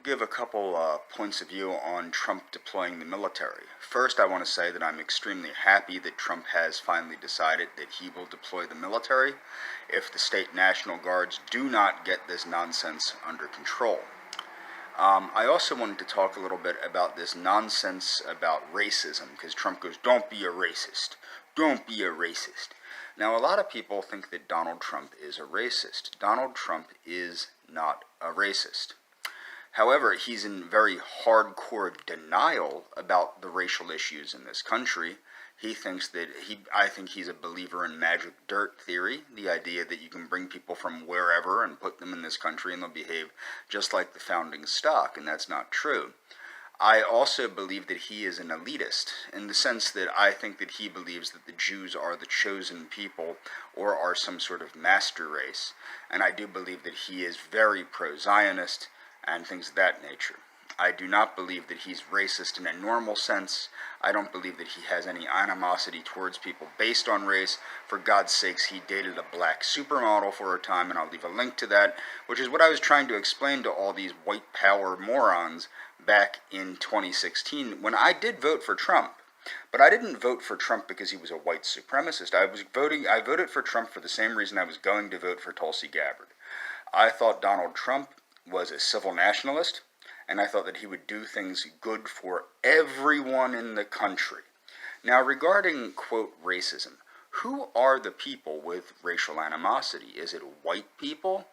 give a couple points of view on Trump deploying the military. First, I want to say that I'm extremely happy that Trump has finally decided that he will deploy the military if the state National Guards do not get this nonsense under control. I also wanted to talk a little bit about this nonsense about racism, because Trump goes, "Don't be a racist. Don't be a racist." Now, a lot of people think that Donald Trump is a racist. Donald Trump is not a racist. However, he's in very hardcore denial about the racial issues in this country. He thinks that I think he's a believer in magic dirt theory, the idea that you can bring people from wherever and put them in this country and they'll behave just like the founding stock, and that's not true. I also believe that he is an elitist, in the sense that I think that he believes that the Jews are the chosen people or are some sort of master race, and I do believe that he is very pro-Zionist and things of that nature. I do not believe that he's racist in a normal sense. I don't believe that he has any animosity towards people based on race. For God's sakes, he dated a black supermodel for a time, and I'll leave a link to that, which is what I was trying to explain to all these white power morons back in 2016 when I did vote for Trump. But I didn't vote for Trump because he was a white supremacist. I voted for Trump for the same reason I was going to vote for Tulsi Gabbard. I thought Donald Trump was a civil nationalist, and I thought that he would do things good for everyone in the country. Now, regarding, quote, racism, who are the people with racial animosity? Is it white people?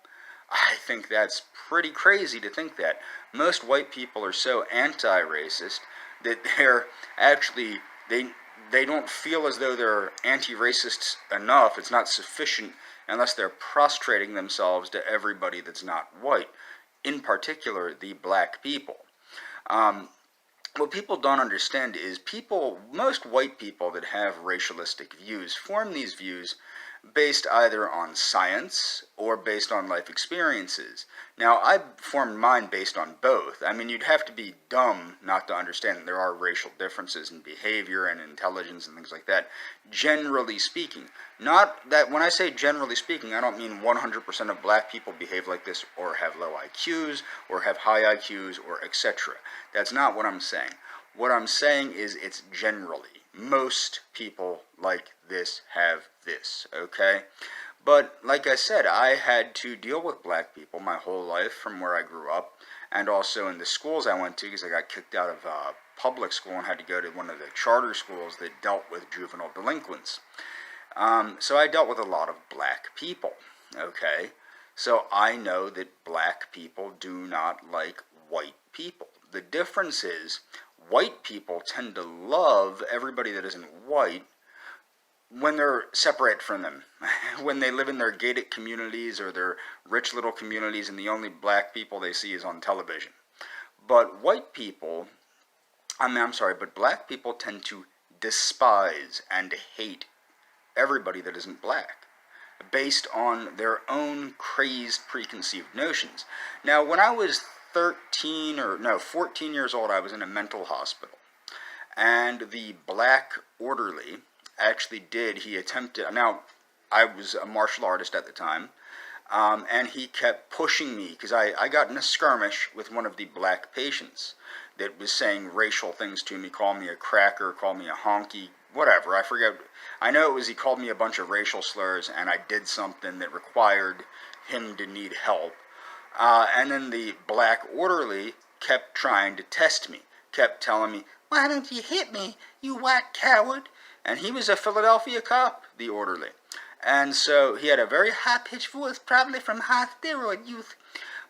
I think that's pretty crazy to think that. Most white people are so anti-racist that they're actually, they don't feel as though they're anti-racist enough. It's not sufficient unless they're prostrating themselves to everybody that's not white. In particular, the black people. What people don't understand is most white people that have racialistic views form these views based either on science or based on life experiences. Now, I formed mine based on both. I mean, you'd have to be dumb not to understand that there are racial differences in behavior and intelligence and things like that, generally speaking. Not that, when I say generally speaking, I don't mean 100% of black people behave like this or have low IQs or have high IQs or etc. That's not what I'm saying. What I'm saying is it's generally. Most people like this have this, okay? But like I said, I had to deal with black people my whole life from where I grew up, and also in the schools I went to, because I got kicked out of public school and had to go to one of the charter schools that dealt with juvenile delinquents. So I dealt with a lot of black people, okay? So I know that black people do not like white people. The difference is, white people tend to love everybody that isn't white when they're separate from them, when they live in their gated communities or their rich little communities and the only black people they see is on television. But black people tend to despise and hate everybody that isn't black, based on their own crazed preconceived notions. Now, when I was 14 years old, I was in a mental hospital, and the black orderly now, I was a martial artist at the time, and he kept pushing me, because I got in a skirmish with one of the black patients that was saying racial things to me, called me a cracker, called me a honky, whatever, I forget. I know he called me a bunch of racial slurs, and I did something that required him to need help. And then the black orderly kept trying to test me, kept telling me, "Why don't you hit me, you white coward?" And he was a Philadelphia cop, the orderly. And so he had a very high-pitched voice, probably from high steroid use.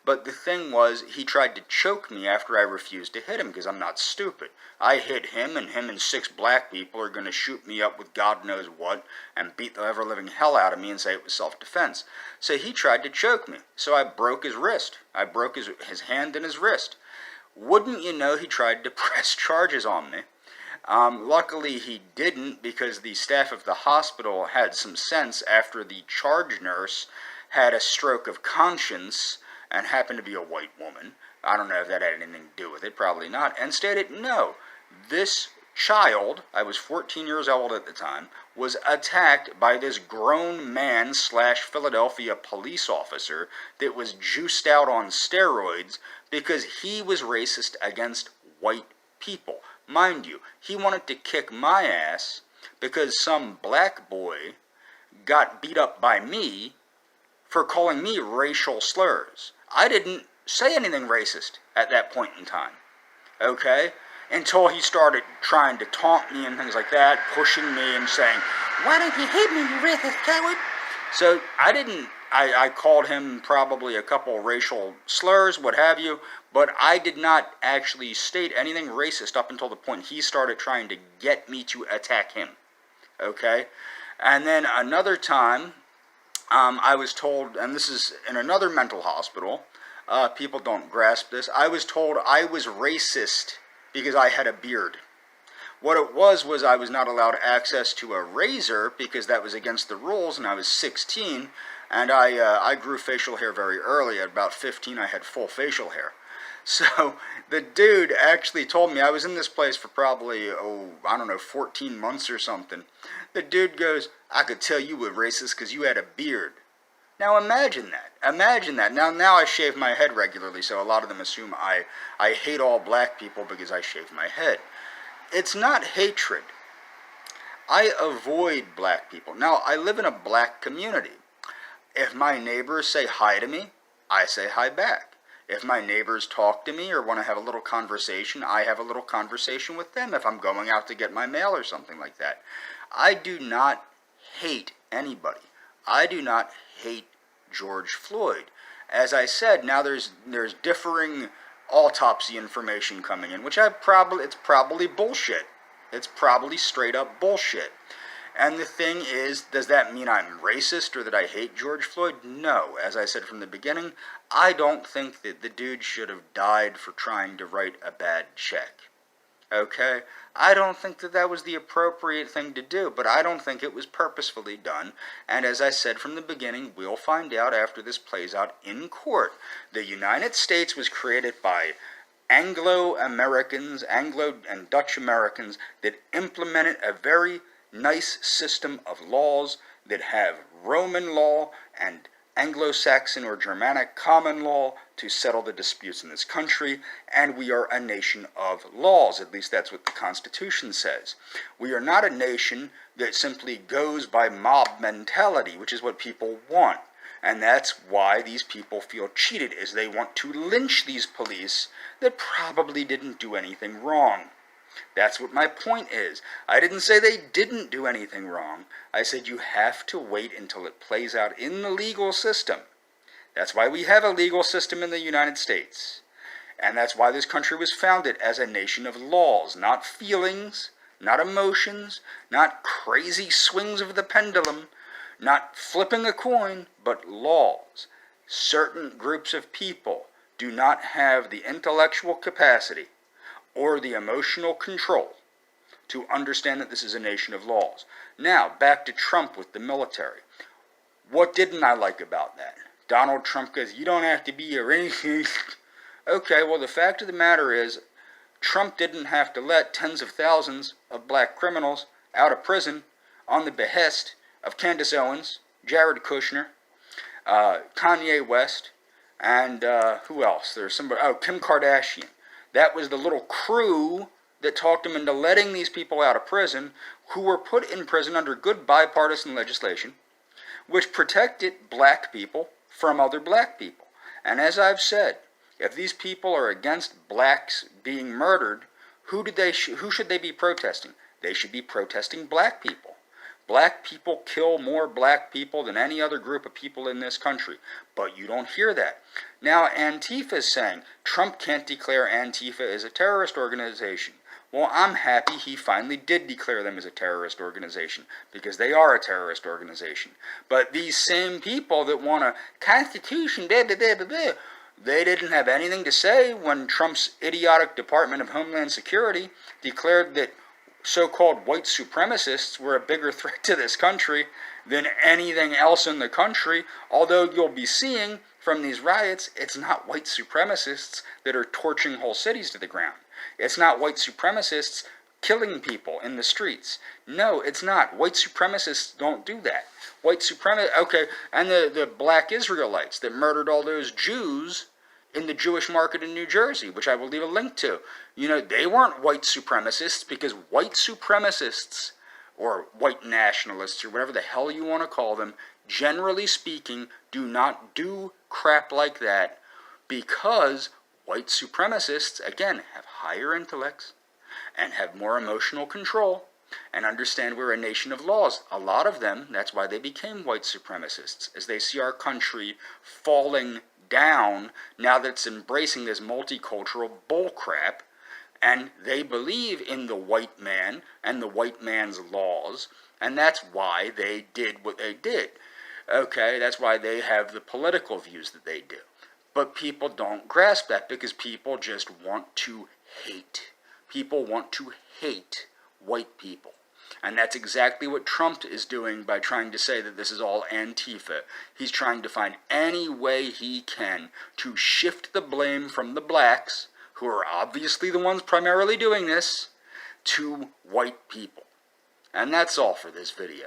But the thing was, he tried to choke me after I refused to hit him, because I'm not stupid. I hit him and 6 black people are going to shoot me up with God knows what and beat the ever-living hell out of me and say it was self-defense. So he tried to choke me. So I broke his wrist. I broke his hand and his wrist. Wouldn't you know, he tried to press charges on me. Luckily he didn't, because the staff of the hospital had some sense after the charge nurse had a stroke of conscience and happened to be a white woman. I don't know if that had anything to do with it, probably not, and stated, no, this child, I was 14 years old at the time, was attacked by this grown man slash Philadelphia police officer that was juiced out on steroids because he was racist against white people. Mind you, he wanted to kick my ass because some black boy got beat up by me for calling me racial slurs. I didn't say anything racist at that point in time, okay? Until he started trying to taunt me and things like that, pushing me and saying, "Why don't you hit me, you racist coward?" So I called him probably a couple racial slurs, what have you, but I did not actually state anything racist up until the point he started trying to get me to attack him, okay? And then another time, I was told, and this is in another mental hospital, people don't grasp this, I was told I was racist because I had a beard. What it was I was not allowed access to a razor because that was against the rules, and I was 16, and I grew facial hair very early. At about 15, I had full facial hair. So the dude actually told me, I was in this place for probably, 14 months or something. The dude goes, "I could tell you were racist because you had a beard." Now imagine that. Imagine that. Now I shave my head regularly, so a lot of them assume I hate all black people because I shave my head. It's not hatred. I avoid black people. Now, I live in a black community. If my neighbors say hi to me, I say hi back. If my neighbors talk to me or want to have a little conversation, I have a little conversation with them if I'm going out to get my mail or something like that. I do not hate anybody. I do not hate George Floyd. As I said, now there's differing autopsy information coming in, which it's probably bullshit. It's probably straight up bullshit. And the thing is, does that mean I'm racist or that I hate George Floyd? No. As I said from the beginning, I don't think that the dude should have died for trying to write a bad check. Okay? I don't think that was the appropriate thing to do, but I don't think it was purposefully done. And as I said from the beginning, we'll find out after this plays out in court. The United States was created by Anglo-Americans, Anglo and Dutch Americans, that implemented a very nice system of laws that have Roman law and Anglo-Saxon or Germanic common law to settle the disputes in this country, and we are a nation of laws. At least that's what the Constitution says. We are not a nation that simply goes by mob mentality, which is what people want. And that's why these people feel cheated, is they want to lynch these police that probably didn't do anything wrong. That's what my point is. I didn't say they didn't do anything wrong. I said you have to wait until it plays out in the legal system. That's why we have a legal system in the United States. And that's why this country was founded as a nation of laws, not feelings, not emotions, not crazy swings of the pendulum, not flipping a coin, but laws. Certain groups of people do not have the intellectual capacity or the emotional control to understand that this is a nation of laws. Now, back to Trump with the military. What didn't I like about that? Donald Trump goes, "You don't have to be a racist." Okay, well, the fact of the matter is, Trump didn't have to let tens of thousands of black criminals out of prison on the behest of Candace Owens, Jared Kushner, Kanye West, and who else? There's somebody, Kim Kardashian. That was the little crew that talked him into letting these people out of prison, who were put in prison under good bipartisan legislation, which protected black people from other black people. And as I've said, if these people are against blacks being murdered, who should they be protesting? They should be protesting black people. Black people kill more black people than any other group of people in this country. But you don't hear that. Now, Antifa is saying Trump can't declare Antifa as a terrorist organization. Well, I'm happy he finally did declare them as a terrorist organization, because they are a terrorist organization. But these same people that want a constitution, they didn't have anything to say when Trump's idiotic Department of Homeland Security declared that so-called white supremacists were a bigger threat to this country than anything else in the country, although you'll be seeing from these riots, it's not white supremacists that are torching whole cities to the ground. It's not white supremacists killing people in the streets. No, it's not. White supremacists don't do that. Okay, and the black Israelites that murdered all those Jews in the Jewish market in New Jersey, which I will leave a link to. You know, they weren't white supremacists, because white supremacists, or white nationalists, or whatever the hell you want to call them, generally speaking, do not do crap like that, because white supremacists, again, have higher intellects and have more emotional control and understand we're a nation of laws. A lot of them, that's why they became white supremacists, as they see our country falling down now that it's embracing this multicultural bullcrap, and they believe in the white man and the white man's laws, and that's why they did what they did. Okay, that's why they have the political views that they do. But people don't grasp that, because people just want to hate. People want to hate white people. And that's exactly what Trump is doing by trying to say that this is all Antifa. He's trying to find any way he can to shift the blame from the blacks, who are obviously the ones primarily doing this, to white people. And that's all for this video.